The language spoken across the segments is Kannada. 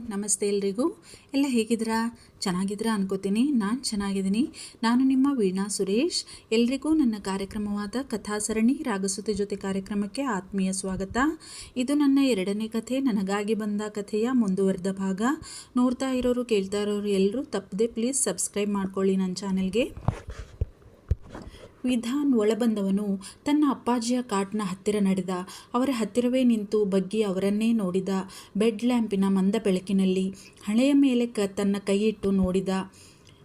ನಮಸ್ತೆ ಎಲ್ರಿಗೂ. ಎಲ್ಲ ಹೇಗಿದ್ದೀರಾ? ಚೆನ್ನಾಗಿದ್ದೀರಾ ಅನ್ಕೋತೀನಿ. ನಾನು ಚೆನ್ನಾಗಿದ್ದೀನಿ. ನಾನು ನಿಮ್ಮ ವೀಣಾ ಸುರೇಶ್. ಎಲ್ರಿಗೂ ನನ್ನ ಕಾರ್ಯಕ್ರಮವಾದ ಕಥಾಸರಣಿ ರಾಗಸುತಿ ಜೊತೆ ಕಾರ್ಯಕ್ರಮಕ್ಕೆ ಆತ್ಮೀಯ ಸ್ವಾಗತ. ಇದು ನನ್ನ 2ನೇ ಕಥೆ, ನನಗಾಗಿ ಬಂದ ಕಥೆಯ ಮುಂದುವರೆದ ಭಾಗ. ನೋಡ್ತಾ ಇರೋರು ಕೇಳ್ತಾ ಇರೋರು ಎಲ್ಲರೂ ತಪ್ಪದೆ ಪ್ಲೀಸ್ ಸಬ್ಸ್ಕ್ರೈಬ್ ಮಾಡ್ಕೊಳ್ಳಿ ನನ್ನ ಚಾನೆಲ್ಗೆ. ವಿಧಾನ್ ಒಳಬಂದವನು ತನ್ನ ಅಪ್ಪಾಜಿಯ ಕಾಟ್ನ ಹತ್ತಿರ ನಡೆದ. ಅವರ ಹತ್ತಿರವೇ ನಿಂತು ಬಗ್ಗಿ ಅವರನ್ನೇ ನೋಡಿದ. ಬೆಡ್ ಲ್ಯಾಂಪಿನ ಮಂದ ಬೆಳಕಿನಲ್ಲಿ ಹಣೆಯ ಮೇಲೆ ತನ್ನ ಕೈಯಿಟ್ಟು ನೋಡಿದ.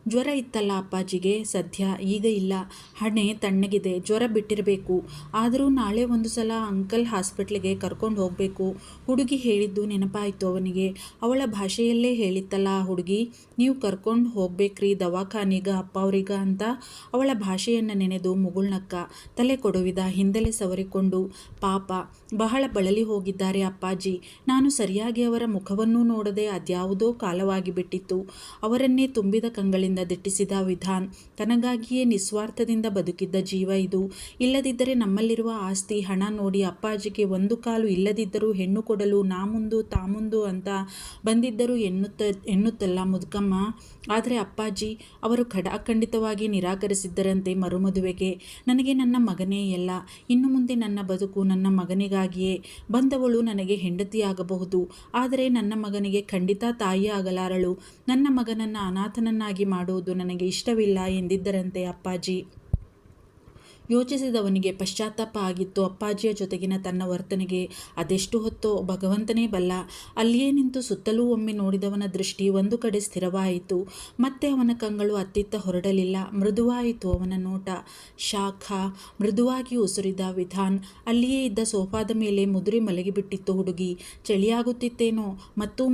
ಜ್ವರ ಇತ್ತಲ್ಲ ಅಪ್ಪಾಜಿಗೆ? ಸದ್ಯ ಈಗ ಇಲ್ಲ. ಹಣೆ ತಣ್ಣಗಿದೆ, ಜ್ವರ ಬಿಟ್ಟಿರಬೇಕು. ಆದರೂ ನಾಳೆ ಒಂದು ಸಲ ಅಂಕಲ್ ಹಾಸ್ಪಿಟ್ಲಿಗೆ ಕರ್ಕೊಂಡು ಹೋಗಬೇಕು. ಹುಡುಗಿ ಹೇಳಿದ್ದು ನೆನಪಾಯಿತು ಅವನಿಗೆ. ಅವಳ ಭಾಷೆಯಲ್ಲೇ ಹೇಳಿತ್ತಲ್ಲ ಆ ಹುಡುಗಿ, ನೀವು ಕರ್ಕೊಂಡು ಹೋಗ್ಬೇಕ್ರಿ ದವಾಖಾನಿಗ ಅಪ್ಪ ಅವ್ರಿಗ ಅಂತ. ಅವಳ ಭಾಷೆಯನ್ನು ನೆನೆದು ಮುಗುಳ್ನಕ್ಕ. ತಲೆ ಕೊಡುವಿದ, ಹಿಂದೆಲೆ ಸವರಿಕೊಂಡು. ಪಾಪ, ಬಹಳ ಬಳಲಿ ಹೋಗಿದ್ದಾರೆ ಅಪ್ಪಾಜಿ. ನಾನು ಸರಿಯಾಗಿ ಅವರ ಮುಖವನ್ನೂ ನೋಡದೆ ಅದ್ಯಾವುದೋ ಕಾಲವಾಗಿ ಬಿಟ್ಟಿತ್ತು. ಅವರನ್ನೇ ತುಂಬಿದ ಕಂಗಳಿಂದ ದಿಟ್ಟಿಸಿದ ವಿಧಾನ್. ತನಗಾಗಿಯೇ ನಿಸ್ವಾರ್ಥದಿಂದ ಬದುಕಿದ್ದ ಜೀವ ಇದು. ಇಲ್ಲದಿದ್ದರೆ ನಮ್ಮಲ್ಲಿರುವ ಆಸ್ತಿ ಹಣ ನೋಡಿ ಅಪ್ಪಾಜಿಗೆ ಒಂದು ಕಾಲು ಇಲ್ಲದಿದ್ದರೂ ಹೆಣ್ಣು ಕೊಡಲು ನಾ ಮುಂದು ತಾ ಮುಂದು ಅಂತ ಬಂದಿದ್ದರು ಎನ್ನುತ್ತಲ್ಲ ಮುದುಕಮ್ಮ. ಆದರೆ ಅಪ್ಪಾಜಿ ಅವರು ಖಡಾಖಂಡಿತವಾಗಿ ನಿರಾಕರಿಸಿದ್ದರಂತೆ ಮರುಮದುವೆಗೆ. ನನಗೆ ನನ್ನ ಮಗನೇ ಎಲ್ಲ. ಇನ್ನು ಮುಂದೆ ನನ್ನ ಬದುಕು ನನ್ನ ಮಗನಿಗಾಗಿಯೇ. ಬಂದವಳು ನನಗೆ ಹೆಂಡತಿಯಾಗಬಹುದು, ಆದರೆ ನನ್ನ ಮಗನಿಗೆ ಖಂಡಿತ ತಾಯಿ ಆಗಲಾರಳು. ನನ್ನ ಮಗನನ್ನು ಅನಾಥನನ್ನಾಗಿ ಮಾಡುವುದು ನನಗೆ ಇಷ್ಟವಿಲ್ಲ ಎಂದಿದ್ದರಂತೆ ಅಪ್ಪಾಜಿ. ಯೋಚಿಸಿದವನಿಗೆ ಪಶ್ಚಾತ್ತಾಪ ಆಗಿತ್ತು ಅಪ್ಪಾಜಿಯ ಜೊತೆಗಿನ ತನ್ನ ವರ್ತನೆಗೆ. ಅದೆಷ್ಟು ಹೊತ್ತೋ ಭಗವಂತನೇ ಬಲ್ಲ. ಅಲ್ಲಿಯೇ ನಿಂತು ಸುತ್ತಲೂ ಒಮ್ಮೆ ನೋಡಿದವನ ದೃಷ್ಟಿ ಒಂದು ಕಡೆ ಸ್ಥಿರವಾಯಿತು. ಮತ್ತೆ ಅವನ ಕಂಗಳು ಅತ್ತಿತ್ತ ಹೊರಡಲಿಲ್ಲ. ಮೃದುವಾಯಿತು ಅವನ ನೋಟ. ಶಾಖ. ಮೃದುವಾಗಿ ಉಸುರಿದ ವಿಧಾನ್. ಅಲ್ಲಿಯೇ ಇದ್ದ ಸೋಫಾದ ಮೇಲೆ ಮುದುರಿ ಮಲಗಿಬಿಟ್ಟಿತ್ತು ಹುಡುಗಿ. ಚಳಿಯಾಗುತ್ತಿತ್ತೇನೋ.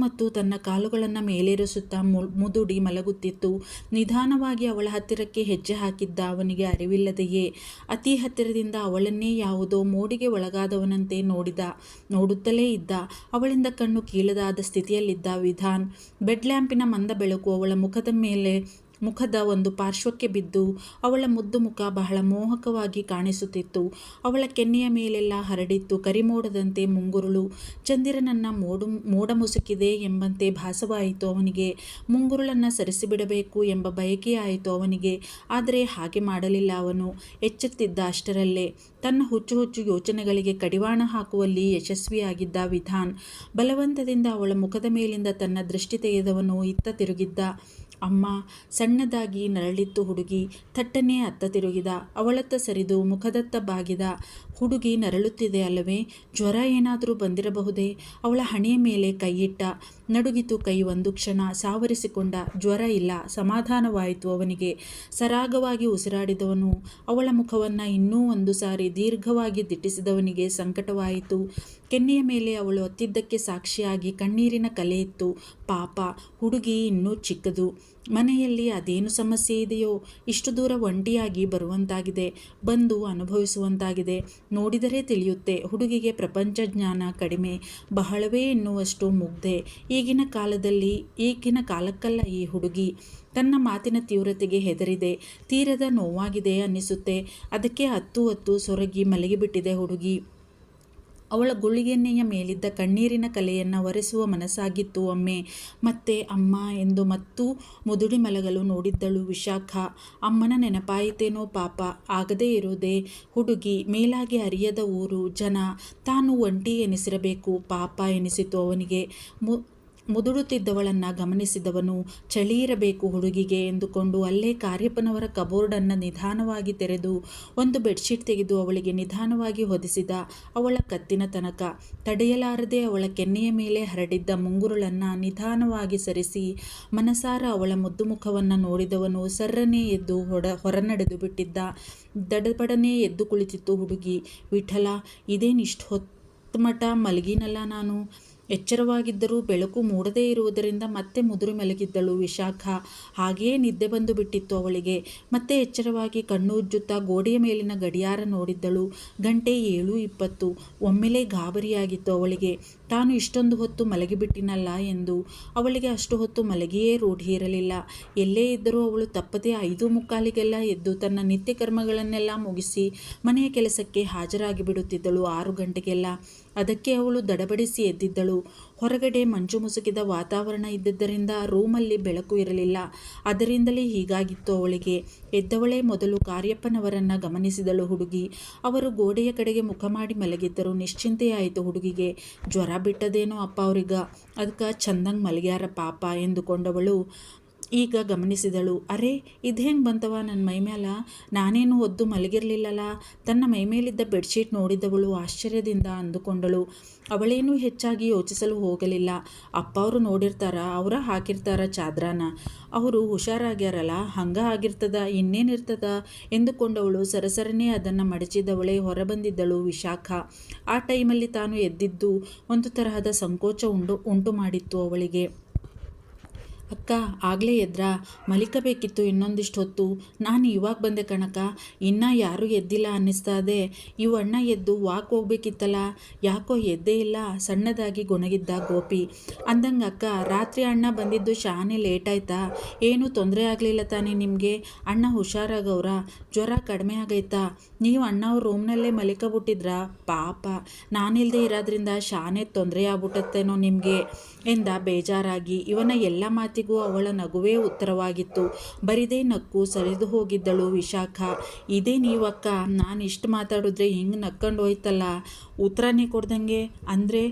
ಮತ್ತು ತನ್ನ ಕಾಲುಗಳನ್ನು ಮೇಲೇರಿಸುತ್ತಾ ಮುದುಡಿ ಮಲಗುತ್ತಿತ್ತು. ನಿಧಾನವಾಗಿ ಅವಳ ಹತ್ತಿರಕ್ಕೆ ಹೆಜ್ಜೆ ಹಾಕಿದ್ದ ಅವನಿಗೆ ಅರಿವಿಲ್ಲದೆಯೇ. ಅತಿ ಹತ್ತಿರದಿಂದ ಅವಳನ್ನೇ ಯಾವುದೋ ಮೋಡಿಗೆ ಒಳಗಾದವನಂತೆ ನೋಡುತ್ತಲೇ ಇದ್ದ. ಅವಳಿಂದ ಕಣ್ಣು ಕೀಳದಾದ ಸ್ಥಿತಿಯಲ್ಲಿದ್ದ ವಿಧಾನ್. ಬೆಡ್ ಲ್ಯಾಂಪಿನ ಮಂದ ಬೆಳಕು ಅವಳ ಮುಖದ ಒಂದು ಪಾರ್ಶ್ವಕ್ಕೆ ಬಿದ್ದು ಅವಳ ಮುದ್ದು ಮುಖ ಬಹಳ ಮೋಹಕವಾಗಿ ಕಾಣಿಸುತ್ತಿತ್ತು. ಅವಳ ಕೆನ್ನೆಯ ಮೇಲೆಲ್ಲ ಹರಡಿತ್ತು ಕರಿಮೋಡದಂತೆ ಮುಂಗುರುಳು. ಚಂದಿರನನ್ನ ಮೋಡ ಮುಸುಕಿದೆ ಎಂಬಂತೆ ಭಾಸವಾಯಿತು ಅವನಿಗೆ. ಮುಂಗುರುಳನ್ನು ಸರಿಸಿಬಿಡಬೇಕು ಎಂಬ ಬಯಕೆಯಾಯಿತು ಅವನಿಗೆ. ಆದರೆ ಹಾಗೆ ಮಾಡಲಿಲ್ಲ ಅವನು. ಎಚ್ಚೆತ್ತಿದ್ದ ಅಷ್ಟರಲ್ಲೇ. ತನ್ನ ಹುಚ್ಚು ಯೋಚನೆಗಳಿಗೆ ಕಡಿವಾಣ ಹಾಕುವಲ್ಲಿ ಯಶಸ್ವಿಯಾಗಿದ್ದ ವಿಧಾನ್. ಬಲವಂತದಿಂದ ಅವಳ ಮುಖದ ಮೇಲಿಂದ ತನ್ನ ದೃಷ್ಟಿ ತೆಗೆದವನು ಇತ್ತ ತಿರುಗಿದ್ದ. ಅಮ್ಮ. ಸಣ್ಣದಾಗಿ ನರಳಿತ್ತು ಹುಡುಗಿ. ಥಟ್ಟನೆ ಅತ್ತ ತಿರುಗಿದ. ಅವಳತ್ತ ಸರಿದು ಮುಖದತ್ತ ಬಾಗಿದ. ಹುಡುಗಿ ನರಳುತ್ತಿದೆ ಅಲ್ಲವೇ? ಜ್ವರ ಏನಾದರೂ ಬಂದಿರಬಹುದೇ? ಅವಳ ಹಣೆಯ ಮೇಲೆ ಕೈಯಿಟ್ಟ. ನಡುಗಿತು ಕೈ ಒಂದು ಕ್ಷಣ. ಸಾವರಿಸಿಕೊಂಡ. ಜ್ವರ ಇಲ್ಲ. ಸಮಾಧಾನವಾಯಿತು ಅವನಿಗೆ. ಸರಾಗವಾಗಿ ಉಸಿರಾಡಿದವನು ಅವಳ ಮುಖವನ್ನು ಇನ್ನೂ ಒಂದು ಸಾರಿ ದೀರ್ಘವಾಗಿ ದಿಟ್ಟಿಸಿದವನಿಗೆ ಸಂಕಟವಾಯಿತು. ಕೆನ್ನೆಯ ಮೇಲೆ ಅವಳು ಒತ್ತಿದ್ದಕ್ಕೆ ಸಾಕ್ಷಿಯಾಗಿ ಕಣ್ಣೀರಿನ ಕಲೆ ಇತ್ತು. ಪಾಪ, ಹುಡುಗಿ ಇನ್ನೂ ಚಿಕ್ಕದು. ಮನೆಯಲ್ಲಿ ಅದೇನು ಸಮಸ್ಯೆ ಇದೆಯೋ ಇಷ್ಟು ದೂರ ಒಂಟಿಯಾಗಿ ಬರುವಂತಾಗಿದೆ. ಬಂದು ಅನುಭವಿಸುವಂತಾಗಿದೆ. ನೋಡಿದರೆ ತಿಳಿಯುತ್ತೆ. ಹುಡುಗಿಗೆ ಪ್ರಪಂಚ ಜ್ಞಾನ ಕಡಿಮೆ. ಬಹಳವೇ ಎನ್ನುವಷ್ಟು ಮುಗ್ಧೆ. ಈಗಿನ ಕಾಲಕ್ಕಲ್ಲ ಈ ಹುಡುಗಿ. ತನ್ನ ಮಾತಿನ ತೀವ್ರತೆಗೆ ಹೆದರಿದೆ. ತೀರದ ನೋವಾಗಿದೆ ಅನ್ನಿಸುತ್ತೆ. ಅದಕ್ಕೆ ಹತ್ತು ಸೊರಗಿ ಮಲಗಿಬಿಟ್ಟಿದೆ ಹುಡುಗಿ. ಅವಳ ಗುಳಿಗೆನ್ನೆಯ ಮೇಲಿದ್ದ ಕಣ್ಣೀರಿನ ಕಲೆಯನ್ನು ಒರೆಸುವ ಮನಸ್ಸಾಗಿತ್ತು ಒಮ್ಮೆ. ಮತ್ತೆ ಅಮ್ಮ ಎಂದು ಮುದುಡಿ ಮಲಗಲು ನೋಡಿದ್ದಳು ವಿಶಾಖ. ಅಮ್ಮನ ನೆನಪಾಯಿತೇನೋ ಪಾಪ. ಆಗದೇ ಇರೋದೇ. ಹುಡುಗಿ. ಮೇಲಾಗಿ ಅರಿಯದ ಊರು, ಜನ. ತಾನು ಒಂಟಿ ಎನಿಸಿರಬೇಕು. ಪಾಪ ಎನಿಸಿತು ಅವನಿಗೆ. ಮುದುಡುತ್ತಿದ್ದವಳನ್ನು ಗಮನಿಸಿದವನು ಚಳಿ ಇರಬೇಕು ಹುಡುಗಿಗೆ ಎಂದುಕೊಂಡು ಅಲ್ಲೇ ಕಾರ್ಯಪ್ಪನವರ ಕಬೋರ್ಡನ್ನು ನಿಧಾನವಾಗಿ ತೆರೆದು ಒಂದು ಬೆಡ್ಶೀಟ್ ತೆಗೆದು ಅವಳಿಗೆ ನಿಧಾನವಾಗಿ ಹೊದಿಸಿದ. ಅವಳ ಕತ್ತಿನ ತನಕ. ತಡೆಯಲಾರದೆ ಅವಳ ಕೆನ್ನೆಯ ಮೇಲೆ ಹರಡಿದ್ದ ಮುಂಗುರುಳನ್ನು ನಿಧಾನವಾಗಿ ಸರಿಸಿ ಮನಸಾರ ಅವಳ ಮುದ್ದು ಮುಖವನ್ನು ನೋಡಿದವನು ಸರ್ರನೆ ಎದ್ದು ಹೊರನಡೆದು ಬಿಟ್ಟಿದ್ದ. ದಡಬಡನೆ ಎದ್ದು ಕುಳಿತಿತ್ತು ಹುಡುಗಿ. ವಿಠಲ, ಇದೇನಿಷ್ಟು ಹೊತ್ತಮಟ ಮಲಗಿನಲ್ಲ ನಾನು. ಎಚ್ಚರವಾಗಿದ್ದರೂ ಬೆಳಕು ಮೂಡದೇ ಇರುವುದರಿಂದ ಮತ್ತೆ ಮುದುರಿ ಮಲಗಿದ್ದಳು ವಿಶಾಖ. ಹಾಗೆಯೇ ನಿದ್ದೆ ಬಂದು ಬಿಟ್ಟಿತ್ತು ಅವಳಿಗೆ. ಮತ್ತೆ ಎಚ್ಚರವಾಗಿ ಕಣ್ಣು ಉಜ್ಜುತ್ತಾ ಗೋಡೆಯ ಮೇಲಿನ ಗಡಿಯಾರ ನೋಡಿದ್ದಳು. ಗಂಟೆ 7:20. ಒಮ್ಮೆಲೇ ಗಾಬರಿಯಾಗಿತ್ತು ಅವಳಿಗೆ. ತಾನು ಇಷ್ಟೊಂದು ಹೊತ್ತು ಮಲಗಿಬಿಟ್ಟಿನಲ್ಲ ಎಂದು. ಅವಳಿಗೆ ಅಷ್ಟು ಹೊತ್ತು ಮಲಗಿಯೇ ರೂಢಿ ಇರಲಿಲ್ಲ. ಎಲ್ಲೇ ಇದ್ದರೂ ಅವಳು ತಪ್ಪದೆ 5:45 ಎದ್ದು ತನ್ನ ನಿತ್ಯ ಕರ್ಮಗಳನ್ನೆಲ್ಲ ಮುಗಿಸಿ ಮನೆಯ ಕೆಲಸಕ್ಕೆ ಹಾಜರಾಗಿ ಬಿಡುತ್ತಿದ್ದಳು 6 ಗಂಟೆಗೆಲ್ಲ. ಅದಕ್ಕೆ ಅವಳು ದಡಬಡಿಸಿ ಎದ್ದಿದ್ದಳು. ಹೊರಗಡೆ ಮಂಜು ಮುಸುಕಿದ ವಾತಾವರಣ ಇದ್ದಿದ್ದರಿಂದ ರೂಮಲ್ಲಿ ಬೆಳಕು ಇರಲಿಲ್ಲ. ಅದರಿಂದಲೇ ಹೀಗಾಗಿತ್ತು ಅವಳಿಗೆ. ಎದ್ದವಳೇ ಮೊದಲು ಕಾರ್ಯಪ್ಪನವರನ್ನು ಗಮನಿಸಿದಳು ಹುಡುಗಿ. ಅವರು ಗೋಡೆಯ ಕಡೆಗೆ ಮುಖ ಮಾಡಿ ಮಲಗಿದ್ದರು. ನಿಶ್ಚಿಂತೆಯಾಯಿತು ಹುಡುಗಿಗೆ. ಜ್ವರ ಬಿಟ್ಟದೇನೋ ಅಪ್ಪ ಅವ್ರಿಗ, ಅದಕ್ಕೆ ಚಂದಂಗೆ ಮಲಗ್ಯಾರ ಪಾಪ ಎಂದುಕೊಂಡವಳು ಈಗ ಗಮನಿಸಿದಳು. ಅರೆ, ಇದು ಹೆಂಗೆ ಬಂತವ ನನ್ನ ಮೈಮೇಲ? ನಾನೇನು ಒದ್ದು ಮಲಗಿರಲಿಲ್ಲಲ್ಲ. ತನ್ನ ಮೈಮೇಲಿದ್ದ ಬೆಡ್ಶೀಟ್ ನೋಡಿದವಳು ಆಶ್ಚರ್ಯದಿಂದ ಅಂದುಕೊಂಡಳು. ಅವಳೇನೂ ಹೆಚ್ಚಾಗಿ ಯೋಚಿಸಲು ಹೋಗಲಿಲ್ಲ. ಅಪ್ಪ ಅವರು ನೋಡಿರ್ತಾರ, ಅವರ ಹಾಕಿರ್ತಾರ ಚಾದ್ರಾನ. ಅವರು ಹುಷಾರಾಗ್ಯಾರಲ್ಲ, ಹಂಗ ಆಗಿರ್ತದ, ಇನ್ನೇನಿರ್ತದ ಎಂದುಕೊಂಡವಳು ಸರಸರನೇ ಅದನ್ನು ಮಡಚಿದವಳೇ ಹೊರಬಂದಿದ್ದಳು ವಿಶಾಖ. ಆ ಟೈಮಲ್ಲಿ ತಾನು ಎದ್ದಿದ್ದು ಒಂದು ತರಹದ ಸಂಕೋಚ ಉಂಟು ಮಾಡಿತ್ತು ಅವಳಿಗೆ. ಅಕ್ಕ, ಆಗಲೇ ಎದ್ರಾ? ಮಲಿಕಬೇಕಿತ್ತು ಇನ್ನೊಂದಿಷ್ಟು ಹೊತ್ತು. ನಾನು ಇವಾಗ ಬಂದೆ ಕಣಕ್ಕ. ಇನ್ನೂ ಯಾರೂ ಎದ್ದಿಲ್ಲ ಅನ್ನಿಸ್ತದೆ. ಅಣ್ಣ ಎದ್ದು ವಾಕ್ ಹೋಗ್ಬೇಕಿತ್ತಲ್ಲ, ಯಾಕೋ ಎದ್ದೇ ಇಲ್ಲ ಸಣ್ಣದಾಗಿ ಗೊಣಗಿದ್ದ ಗೋಪಿ. ಅಂದಂಗೆ ಅಕ್ಕ, ರಾತ್ರಿ ಅಣ್ಣ ಬಂದಿದ್ದು ಶಾನೆ ಲೇಟ್ ಆಯ್ತಾ? ಏನೂ ತೊಂದರೆ ಆಗಲಿಲ್ಲ ತಾನೇ ನಿಮಗೆ? ಅಣ್ಣ ಹುಷಾರಾಗವ್ರ? ಜ್ವರ ಕಡಿಮೆ ಆಗೈತಾ? ನೀವು ಅಣ್ಣವ್ರ ರೂಮ್ನಲ್ಲೇ ಮಲಿಕಬಿಟ್ಟಿದ್ರಾ? ಪಾಪ, ನಾನಿಲ್ಲದೆ ಇರೋದ್ರಿಂದ ಶಾನೆ ತೊಂದರೆ ಆಗ್ಬಿಟ್ಟತ್ತೇನೋ ನಿಮಗೆ ಎಂದ ಬೇಜಾರಾಗಿ. ಇವನ ಎಲ್ಲ ಮಾತಿಗೂ ಅವಳ ನಗುವೇ ಉತ್ತರವಾಗಿತ್ತು. ಬರಿದೇ ನಕ್ಕು ಸರಿದು ಹೋಗಿದ್ದಳು ವಿಶಾಖ. ಇದೇ ನೀವಕ್ಕ, ನಾನು ಇಷ್ಟು ಮಾತಾಡಿದ್ರೆ ಹಿಂಗೆ ನಕ್ಕೊಂಡು ಹೋಯ್ತಲ್ಲ, ಉತ್ತರನೇ ಕೊಡ್ದಂಗೆ. ಅಂದರೆ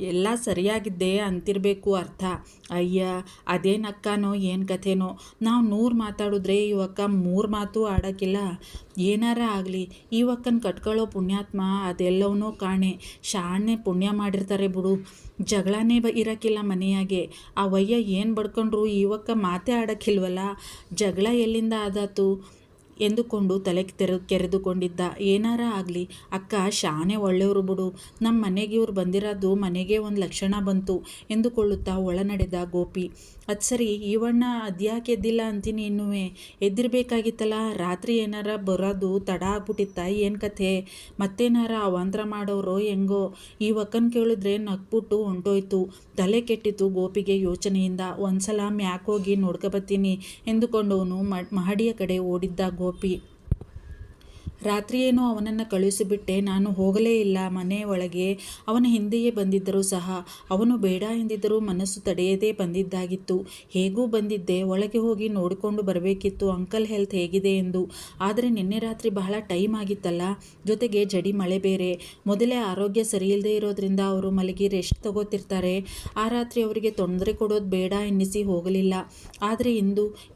ಎಲ್ಲ ಸರಿಯಾಗಿದ್ದೆ ಅಂತಿರಬೇಕು ಅರ್ಥ. ಅಯ್ಯ, ಅದೇನಕ್ಕನೋ ಏನು ಕಥೆನೋ. ನಾವು 100 ಮಾತಾಡಿದ್ರೆ ಇವಕ್ಕ 3 ಮಾತು ಆಡೋಕ್ಕಿಲ್ಲ. ಏನಾರ ಆಗಲಿ, ಇವಕ್ಕನ ಕಟ್ಕೊಳ್ಳೋ ಪುಣ್ಯಾತ್ಮ ಅದೆಲ್ಲವನ್ನೂ ಕಾಣೆ. ಶಾಣೆ ಪುಣ್ಯ ಮಾಡಿರ್ತಾರೆ ಬಿಡು. ಜಗಳನೇ ಇರೋಕ್ಕಿಲ್ಲ ಮನೆಯಾಗೆ. ಆ ವಯ್ಯ ಏನು ಬಡ್ಕೊಂಡ್ರು ಇವಕ್ಕ ಮಾತೇ ಆಡೋಕ್ಕಿಲ್ವಲ್ಲ. ಜಗಳ ಎಲ್ಲಿಂದ ಆದಾತು ಎಂದುಕೊಂಡು ತಲೆ ಕೆರೆದುಕೊಂಡಿದ್ದ. ಏನಾರ ಆಗಲಿ ಅಕ್ಕ, ಶಾನೆ ಒಳ್ಳೆಯವರು ಬಿಡು. ನಮ್ಮ ಮನೆಗೆ ಇವ್ರು ಬಂದಿರೋದು ಮನೆಗೆ ಒಂದು ಲಕ್ಷಣ ಬಂತು ಎಂದುಕೊಳ್ಳುತ್ತಾ ಒಳನಡೆದ ಗೋಪಿ. ಅದು ಸರಿ, ಇವಣ್ಣ ಅದ್ಯಾಕೆ ಎದ್ದಿಲ್ಲ ಅಂತೀನಿ. ಇನ್ನೂ ಎದ್ದಿರಬೇಕಾಗಿತ್ತಲ್ಲ. ರಾತ್ರಿ ಏನಾರ ಬರೋದು ತಡ ಆಗ್ಬಿಟ್ಟಿತ್ತ? ಏನು ಕಥೆ? ಮತ್ತೇನಾರ ಅವಾಂತರ ಮಾಡೋರೋ ಹೆಂಗೋ? ಈ ಒಕ್ಕನ್ ಕೇಳಿದ್ರೆ ನಕ್ಬಿಟ್ಟು ಹೊಂಟೋಯ್ತು. ತಲೆ ಕೆಟ್ಟಿತು ಗೋಪಿಗೆ ಯೋಚನೆಯಿಂದ. ಒಂದ್ಸಲ ಮ್ಯಾಕೋಗಿ ನೋಡ್ಕೊಬತ್ತೀನಿ ಎಂದುಕೊಂಡವನು ಮಹಡಿಯ ಕಡೆ ಓಡಿದ್ದ ಗೋಪಿ. ರಾತ್ರಿಯೇನೋ ಅವನನ್ನು ಕಳುಹಿಸಿಬಿಟ್ಟೆ. ನಾನು ಹೋಗಲೇ ಇಲ್ಲ ಮನೆ ಒಳಗೆ. ಅವನ ಹಿಂದೆಯೇ ಬಂದಿದ್ದರೂ ಸಹ ಅವನು ಬೇಡ ಎಂದಿದ್ದರೂ ಮನಸ್ಸು ತಡೆಯದೇ ಬಂದಿದ್ದಾಗಿತ್ತು. ಹೇಗೂ ಬಂದಿದ್ದೆ, ಒಳಗೆ ಹೋಗಿ ನೋಡಿಕೊಂಡು ಬರಬೇಕಿತ್ತು ಅಂಕಲ್ ಹೆಲ್ತ್ ಹೇಗಿದೆ ಎಂದು. ಆದರೆ ನಿನ್ನೆ ರಾತ್ರಿ ಬಹಳ ಟೈಮ್ ಆಗಿತ್ತಲ್ಲ, ಜೊತೆಗೆ ಜಡಿ ಮಳೆ ಬೇರೆ. ಮೊದಲೇ ಆರೋಗ್ಯ ಸರಿಯಿಲ್ಲದೆ ಇರೋದ್ರಿಂದ ಅವರು ಮಲಗಿ ರೆಸ್ಟ್ ತಗೋತಿರ್ತಾರೆ. ಆ ರಾತ್ರಿ ಅವರಿಗೆ ತೊಂದರೆ ಕೊಡೋದು ಬೇಡ ಎನ್ನಿಸಿ ಹೋಗಲಿಲ್ಲ. ಆದರೆ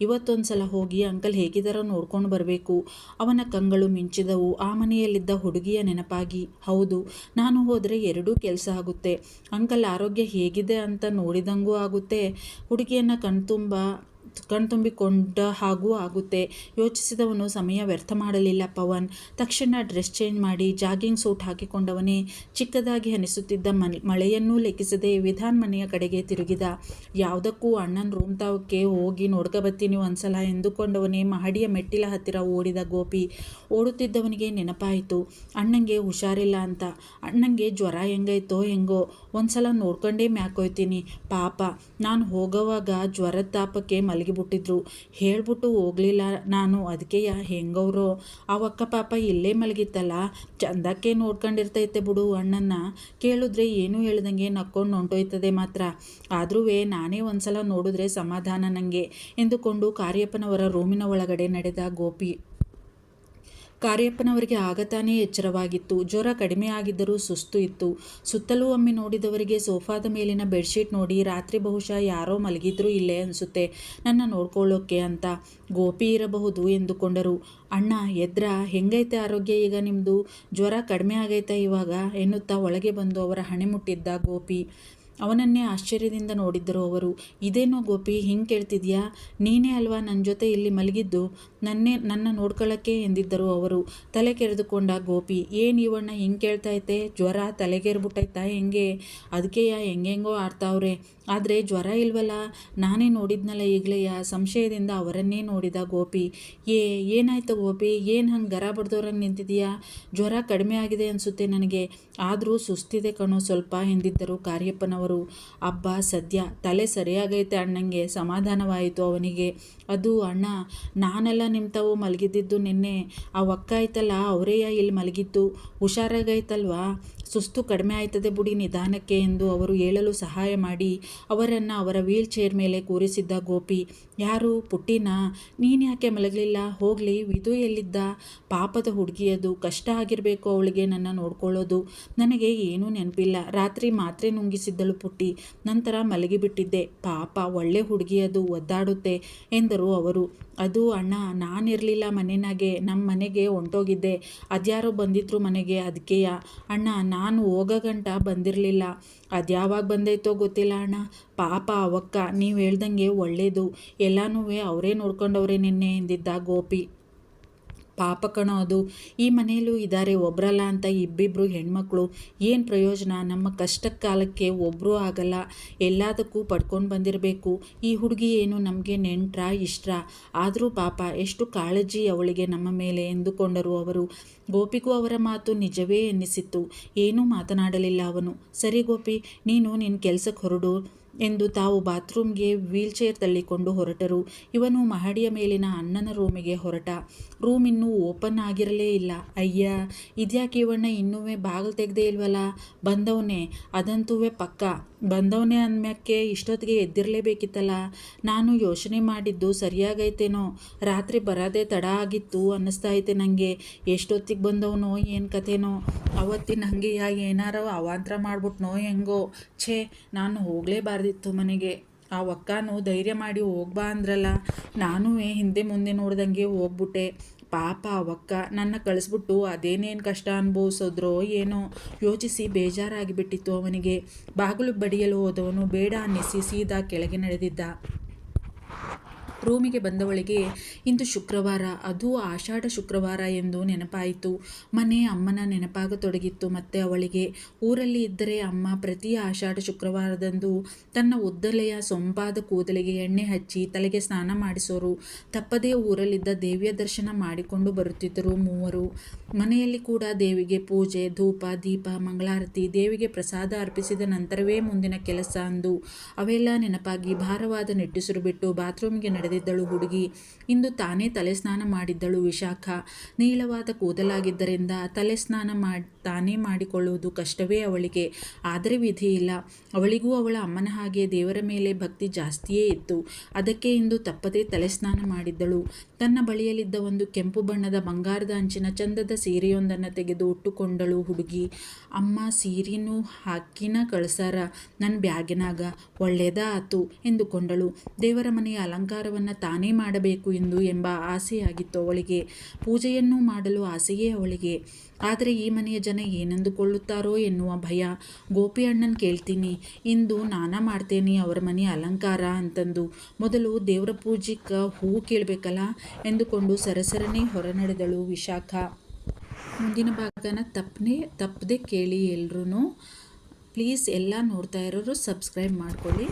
ಇವತ್ತೊಂದು ಸಲ ಹೋಗಿ ಅಂಕಲ್ ಹೇಗಿದ್ದಾರೋ ನೋಡ್ಕೊಂಡು ಬರಬೇಕು. ಅವನ ಕಂಗಳು ಮಿಂಚಿದವು ಆ ಮನೆಯಲ್ಲಿದ್ದ ಹುಡುಗಿಯ ನೆನಪಾಗಿ. ಹೌದು, ನಾನು ಹೋದರೆ ಎರಡೂ ಕೆಲಸ ಆಗುತ್ತೆ. ಅಂಕಲ್ ಆರೋಗ್ಯ ಹೇಗಿದೆ ಅಂತ ನೋಡಿದಂಗೂ ಆಗುತ್ತೆ, ಹುಡುಗಿಯನ್ನು ಕಣ್ತುಂಬಿಕೊಂಡ ಹಾಗೂ ಆಗುತ್ತೆ. ಯೋಚಿಸಿದವನು ಸಮಯ ವ್ಯರ್ಥ ಮಾಡಲಿಲ್ಲ ಪವನ್. ತಕ್ಷಣ ಡ್ರೆಸ್ ಚೇಂಜ್ ಮಾಡಿ ಜಾಗಿಂಗ್ ಸೂಟ್ ಹಾಕಿಕೊಂಡವನೇ ಚಿಕ್ಕದಾಗಿ ಅನಿಸುತ್ತಿದ್ದ ಮಳೆಯನ್ನೂ ಲೆಕ್ಕಿಸದೆ ವಿಧಾನ್ ಮನೆಯ ಕಡೆಗೆ ತಿರುಗಿದ. ಯಾವುದಕ್ಕೂ ಅಣ್ಣನ ರೂಮ್ ತಾವಕ್ಕೆ ಹೋಗಿ ನೋಡ್ಕೊಬತ್ತೀನಿ ಒಂದ್ಸಲ ಎಂದುಕೊಂಡವನೇ ಮಹಡಿಯ ಮೆಟ್ಟಿಲ ಹತ್ತಿರ ಓಡಿದ ಗೋಪಿ. ಓಡುತ್ತಿದ್ದವನಿಗೆ ನೆನಪಾಯಿತು, ಅಣ್ಣಂಗೆ ಹುಷಾರಿಲ್ಲ ಅಂತ. ಅಣ್ಣಂಗೆ ಜ್ವರ ಹೆಂಗೈತೋ ಹೆಂಗೋ, ಒಂದ್ಸಲ ನೋಡ್ಕೊಂಡೇ ಮ್ಯಾಕೋಯ್ತೀನಿ. ಪಾಪ, ನಾನು ಹೋಗೋವಾಗ ಜ್ವರದ ತಾಪಕ್ಕೆ ಮಲಗಿಬಿಟ್ಟಿದ್ರು. ಹೇಳ್ಬಿಟ್ಟು ಹೋಗಲಿಲ್ಲ ನಾನು. ಅದಕ್ಕೆ ಹೆಂಗವ್ರೋ ಅವಕ್ಕ ಪಾಪ ಇಲ್ಲೇ ಮಲಗಿತ್ತಲ್ಲ, ಚಂದಕ್ಕೆ ನೋಡ್ಕೊಂಡಿರ್ತೈತೆ ಬಿಡು ಅಣ್ಣನ್ನ. ಕೇಳಿದ್ರೆ ಏನೂ ಹೇಳ್ದಂಗೆ ನಕ್ಕೊಂಡು ಹೊಂಟೋಯ್ತದೆ ಮಾತ್ರ. ಆದ್ರೂ ನಾನೇ ಒಂದ್ಸಲ ನೋಡಿದ್ರೆ ಸಮಾಧಾನ ನನಗೆ ಎಂದುಕೊಂಡು ಕಾರ್ಯಪ್ಪನವರ ರೂಮಿನ ಒಳಗಡೆ ನಡೆದ ಗೋಪಿ. ಕಾರ್ಯಪ್ಪನವರಿಗೆ ಆಗತಾನೇ ಎಚ್ಚರವಾಗಿತ್ತು. ಜ್ವರ ಕಡಿಮೆ ಆಗಿದ್ದರೂ ಸುಸ್ತು ಇತ್ತು. ಸುತ್ತಲೂ ಒಮ್ಮೆ ನೋಡಿದವರಿಗೆ ಸೋಫಾದ ಮೇಲಿನ ಬೆಡ್ಶೀಟ್ ನೋಡಿ ರಾತ್ರಿ ಬಹುಶಃ ಯಾರೋ ಮಲಗಿದ್ರೂ ಇಲ್ಲೇ ಅನಿಸುತ್ತೆ ನನ್ನ ನೋಡ್ಕೊಳ್ಳೋಕೆ ಅಂತ ಗೋಪಿ ಇರಬಹುದು ಎಂದುಕೊಂಡರು. ಅಣ್ಣ ಎದ್ರಾ? ಹೆಂಗೈತೆ ಆರೋಗ್ಯ ಈಗ ನಿಮ್ಮದು? ಜ್ವರ ಕಡಿಮೆ ಆಗೈತೆ ಇವಾಗ ಎನ್ನುತ್ತಾ ಒಳಗೆ ಬಂದು ಅವರ ಹಣೆ ಮುಟ್ಟಿದ್ದ ಗೋಪಿ. ಅವನನ್ನೇ ಆಶ್ಚರ್ಯದಿಂದ ನೋಡಿದ್ದರು ಅವರು. ಇದೇನೋ ಗೋಪಿ ಹಿಂಗೆ ಕೇಳ್ತಿದ್ಯಾ? ನೀನೇ ಅಲ್ವಾ ನನ್ನ ಜೊತೆ ಇಲ್ಲಿ ಮಲಗಿದ್ದು? ನನ್ನ ನೋಡ್ಕೊಳ್ಳೋಕ್ಕೆ ಎಂದಿದ್ದರು ಅವರು. ತಲೆ ಕೆರೆದುಕೊಂಡ ಗೋಪಿ. ಏನು ಇವಣ್ಣ ಹಿಂಗೆ ಕೇಳ್ತೈತೆ? ಜ್ವರ ತಲೆಗೇರ್ಬಿಟ್ಟೈತಾ ಹೆಂಗೆ? ಅದಕ್ಕೆ ಹೆಂಗೆಂಗೋ ಆಡ್ತಾವ್ರೆ. ಆದರೆ ಜ್ವರ ಇಲ್ವಲ್ಲ, ನಾನೇ ನೋಡಿದ್ನಲ್ಲ ಈಗಲೇ. ಸಂಶಯದಿಂದ ಅವರನ್ನೇ ನೋಡಿದ ಗೋಪಿ. ಏನಾಯ್ತು ಗೋಪಿ? ಏನು ಹಂಗೆ ಗರ ಬಡ್ದವ್ರಂಗೆ ನಿಂತಿದೆಯಾ? ಜ್ವರ ಕಡಿಮೆ ಆಗಿದೆ ಅನಿಸುತ್ತೆ ನನಗೆ, ಆದರೂ ಸುಸ್ತಿದೆ ಕಣೋ ಸ್ವಲ್ಪ ಎಂದಿದ್ದರು ಕಾರ್ಯಪ್ಪನವರು. ಅಬ್ಬಾ ಸದ್ಯ ತಲೆ ಸರಿಯಾಗೈತೆ ಅಣ್ಣಂಗೆ. ಸಮಾಧಾನವಾಯಿತು ಅವನಿಗೆ. ಅದು ಅಣ್ಣ, ನಾನೆಲ್ಲ ನಿಮ್ತಾವು ಮಲಗಿದ್ದಿದ್ದು ನಿನ್ನೆ ಆ ಒಕ್ಕ ಆಯ್ತಲ್ಲ ಅವರೇಯ ಇಲ್ಲಿ ಮಲಗಿದ್ದು, ಹುಷಾರಾಗೈತಲ್ವಾ, ಸುಸ್ತು ಕಡಿಮೆ ಆಯ್ತದೆ ಬುಡಿ ನಿಧಾನಕ್ಕೆ ಎಂದು ಅವರು ಹೇಳಲು ಸಹಾಯ ಮಾಡಿ ಅವರನ್ನು ಅವರ ವೀಲ್ ಚೇರ್ ಮೇಲೆ ಕೂರಿಸಿದ್ದ ಗೋಪಿ. ಯಾರು, ಪುಟ್ಟಿನಾ? ನೀನು ಯಾಕೆ ಮಲಗಲಿಲ್ಲ? ಹೋಗಲಿ, ವಿದು ಎಲ್ಲಿದ್ದ? ಪಾಪದ ಹುಡುಗಿಯದು, ಕಷ್ಟ ಆಗಿರಬೇಕು ಅವಳಿಗೆ ನನ್ನ ನೋಡ್ಕೊಳ್ಳೋದು. ನನಗೆ ಏನೂ ನೆನಪಿಲ್ಲ. ರಾತ್ರಿ ಮಾತ್ರೆ ನುಂಗಿಸಿದ್ದಳು ಪುಟ್ಟಿ, ನಂತರ ಮಲಗಿಬಿಟ್ಟಿದ್ದೆ. ಪಾಪ ಒಳ್ಳೆ ಹುಡುಗಿಯದು, ಒದ್ದಾಡುತ್ತೆ ಎಂದರು ಅವರು. ಅದು ಅಣ್ಣ, ನಾನಿರಲಿಲ್ಲ ಮನೆಯಾಗೆ, ನಮ್ಮ ಮನೆಗೆ ಹೊಂಟೋಗಿದ್ದೆ. ಅದ್ಯಾರೋ ಬಂದಿದ್ರು ಮನೆಗೆ, ಅದಕ್ಕೆಯ ಅಣ್ಣ ನಾನು ಹೋಗಗಂಟ ಬಂದಿರಲಿಲ್ಲ. ಅದ್ಯಾವಾಗ ಬಂದೈತೋ ಗೊತ್ತಿಲ್ಲ ಅಣ್ಣ. ಪಾಪ ಅವಕ್ಕ, ನೀವು ಹೇಳ್ದಂಗೆ ಒಳ್ಳೇದು, ಎಲ್ಲನೂ ಅವರೇ ನೋಡ್ಕೊಂಡವ್ರೆ ನಿನ್ನೆ ಎಂದಿದ್ದ ಗೋಪಿ. ಪಾಪ ಕಣೋ ಅದು, ಈ ಮನೆಯಲ್ಲೂ ಇದ್ದಾರೆ, ಒಬ್ರಲ್ಲ ಅಂತ ಇಬ್ಬಿಬ್ರು ಹೆಣ್ಮಕ್ಳು. ಏನು ಪ್ರಯೋಜನ? ನಮ್ಮ ಕಷ್ಟ ಕಾಲಕ್ಕೆ ಒಬ್ಬರೂ ಆಗಲ್ಲ, ಎಲ್ಲದಕ್ಕೂ ಪಡ್ಕೊಂಡು ಬಂದಿರಬೇಕು. ಈ ಹುಡುಗಿ ಏನು ನಮಗೆ ನೆಂಟ್ರಾ ಇಷ್ಟ್ರಾ? ಆದರೂ ಪಾಪ ಎಷ್ಟು ಕಾಳಜಿ ಅವಳಿಗೆ ನಮ್ಮ ಮೇಲೆ ಎಂದುಕೊಂಡರು ಅವರು. ಗೋಪಿಗೂ ಅವರ ಮಾತು ನಿಜವೇ ಎನ್ನಿಸಿತ್ತು. ಏನೂ ಮಾತನಾಡಲಿಲ್ಲ ಅವನು. ಸರಿ ಗೋಪಿ, ನೀನು ನಿನ್ನ ಕೆಲಸಕ್ಕೆ ಹೊರಡು ಎಂದು ತಾವು ಬಾತ್ರೂಮ್ಗೆ ವೀಲ್ಚೇರ್ ತಳ್ಳಿಕೊಂಡು ಹೊರಟರು. ಇವನು ಮಹಡಿಯ ಮೇಲಿನ ಅಣ್ಣನ ರೂಮಿಗೆ ಹೊರಟ. ರೂಮ್ ಇನ್ನೂ ಓಪನ್ ಆಗಿರಲೇ ಇಲ್ಲ. ಅಯ್ಯ, ಇದ್ಯಾಕೆ ಇವಣ್ಣ ಇನ್ನೂ ಬಾಗಿಲು ತೆಗೆದೇ ಇಲ್ವಲ್ಲ? ಬಂದವನೇ, ಅದಂತೂ ಪಕ್ಕ ಬಂದವನೇ ಅಂದ್ಮ್ಯಾಕೆ ಇಷ್ಟೊತ್ತಿಗೆ ಎದ್ದಿರಲೇಬೇಕಿತ್ತಲ್ಲ. ನಾನು ಯೋಚನೆ ಮಾಡಿದ್ದು ಸರಿಯಾಗೈತೇನೋ, ರಾತ್ರಿ ಬರೋದೇ ತಡ ಆಗಿತ್ತು ಅನ್ನಿಸ್ತಾ ಐತೆ ನನಗೆ. ಎಷ್ಟೊತ್ತಿಗೆ ಬಂದವನೋ ಏನು ಕಥೆನೋ, ಅವತ್ತಿನ ಹಂಗೆ ಏನಾರ ಅವಾಂತರ ಮಾಡ್ಬಿಟ್ನೋ ಹೆಂಗೋ. ಛೇ, ನಾನು ಹೋಗಲೇಬಾರ್ದಿತ್ತು ಮನೆಗೆ. ಆ ಒಕ್ಕಾನು ಧೈರ್ಯ ಮಾಡಿ ಹೋಗ್ಬಾ ಅಂದ್ರಲ್ಲ, ನಾನೂ ಹಿಂದೆ ಮುಂದೆ ನೋಡ್ದಂಗೆ ಹೋಗ್ಬಿಟ್ಟೆ. ಪಾಪ ಅವಕ್ಕ ನನ್ನ ಕಳಿಸ್ಬಿಟ್ಟು ಅದೇನೇನು ಕಷ್ಟ ಅನುಭವಿಸೋದ್ರೋ ಏನೋ ಯೋಚಿಸಿ ಬೇಜಾರಾಗಿಬಿಟ್ಟಿತ್ತು ಅವನಿಗೆ. ಬಾಗಿಲು ಬಡಿಯಲು ಹೋದವನು ಬೇಡ ಅನ್ನಿಸಿ ಸೀದಾ ಕೆಳಗೆ ನಡೆದಿದ್ದ. ರೂಮಿಗೆ ಬಂದವಳಿಗೆ ಇಂದು ಶುಕ್ರವಾರ, ಅದು ಆಷಾಢ ಶುಕ್ರವಾರ ಎಂದು ನೆನಪಾಯಿತು. ಮನೆ ಅಮ್ಮನ ನೆನಪಾಗತೊಡಗಿತ್ತು. ಮತ್ತೆ ಅವಳಿಗೆ ಊರಲ್ಲಿ ಇದ್ದರೆ ಅಮ್ಮ ಪ್ರತಿ ಆಷಾಢ ಶುಕ್ರವಾರದಂದು ತನ್ನ ಉದ್ದಲೆಯ ಸೊಂಪಾದ ಕೂದಲಿಗೆ ಎಣ್ಣೆ ಹಚ್ಚಿ ತಲೆಗೆ ಸ್ನಾನ ಮಾಡಿಸೋರು. ತಪ್ಪದೇ ಊರಲ್ಲಿದ್ದ ದೇವಿಯ ದರ್ಶನ ಮಾಡಿಕೊಂಡು ಬರುತ್ತಿದ್ದರು ಮೂವರು. ಮನೆಯಲ್ಲಿ ಕೂಡ ದೇವಿಗೆ ಪೂಜೆ, ಧೂಪ, ದೀಪ, ಮಂಗಳಾರತಿ, ದೇವಿಗೆ ಪ್ರಸಾದ ಅರ್ಪಿಸಿದ ನಂತರವೇ ಮುಂದಿನ ಕೆಲಸ ಅಂದು ಅವೆಲ್ಲ ನೆನಪಾಗಿ ಭಾರವಾದ ನಿಟ್ಟುಸಿರು ಬಿಟ್ಟು ಬಾತ್ರೂಮ್ಗೆ ನಡೆದಿದ್ದಳು ಹುಡುಗಿ. ಇಂದು ತಾನೇ ತಲೆ ಸ್ನಾನ ಮಾಡಿದ್ದಳು ವಿಶಾಖ. ನೀಳವಾದ ಕೂದಲಾಗಿದ್ದರಿಂದ ತಲೆ ಸ್ನಾನ ತಾನೇ ಮಾಡಿಕೊಳ್ಳುವುದು ಕಷ್ಟವೇ ಅವಳಿಗೆ. ಆದರೆ ವಿಧಿ ಇಲ್ಲ. ಅವಳಿಗೂ ಅವಳ ಅಮ್ಮನ ಹಾಗೆ ದೇವರ ಮೇಲೆ ಭಕ್ತಿ ಜಾಸ್ತಿಯೇ ಇತ್ತು. ಅದಕ್ಕೆ ಇಂದು ತಪ್ಪದೇ ತಲೆ ಸ್ನಾನ ಮಾಡಿದ್ದಳು. ತನ್ನ ಬಳಿಯಲ್ಲಿದ್ದ ಒಂದು ಕೆಂಪು ಬಣ್ಣದ ಬಂಗಾರದ ಅಂಚಿನ ಚಂದದ ಸೀರೆಯೊಂದನ್ನು ತೆಗೆದು ಉಟ್ಟುಕೊಂಡಳು ಹುಡುಗಿ. ಅಮ್ಮ ಸೀರೆನೂ ಹಾಕಿನ ಕಳ್ಸಾರ ನನ್ನ ಬ್ಯಾಗಿನಾಗ, ಒಳ್ಳೇದ ಆತು ಎಂದುಕೊಂಡಳು. ದೇವರ ಮನೆಯ ಅಲಂಕಾರವನ್ನು ತಾನೇ ಮಾಡಬೇಕು ಎಂಬ ಆಸೆಯಾಗಿತ್ತು ಅವಳಿಗೆ. ಪೂಜೆಯನ್ನೂ ಮಾಡಲು ಆಸೆಯೇ ಅವಳಿಗೆ. ಆದರೆ ಈ ಮನೆಯ ಜನ ಏನೆಂದುಕೊಳ್ಳುತ್ತಾರೋ ಎನ್ನುವ ಭಯ. ಗೋಪಿ ಅಣ್ಣನ ಕೇಳ್ತೀನಿ, ಇಂದು ನಾನಾ ಮಾಡ್ತೇನೆ ಅವರ ಮನೆಯ ಅಲಂಕಾರ ಅಂತಂದು. ಮೊದಲು ದೇವರ ಪೂಜೆಗೆ ಹೂವು ಕೇಳಬೇಕಲ್ಲ ಎಂದುಕೊಂಡು ಸರಸರನೆ ಹೊರ ನಡೆದಳು ವಿಶಾಖ. ಮುಂದಿನ ಭಾಗನ ತಪ್ಪದೆ ಕೇಳಿ ಎಲ್ರೂ. ಪ್ಲೀಸ್ ಎಲ್ಲ ನೋಡ್ತಾ ಇರೋರು ಸಬ್ಸ್ಕ್ರೈಬ್ ಮಾಡ್ಕೊಳ್ಳಿ.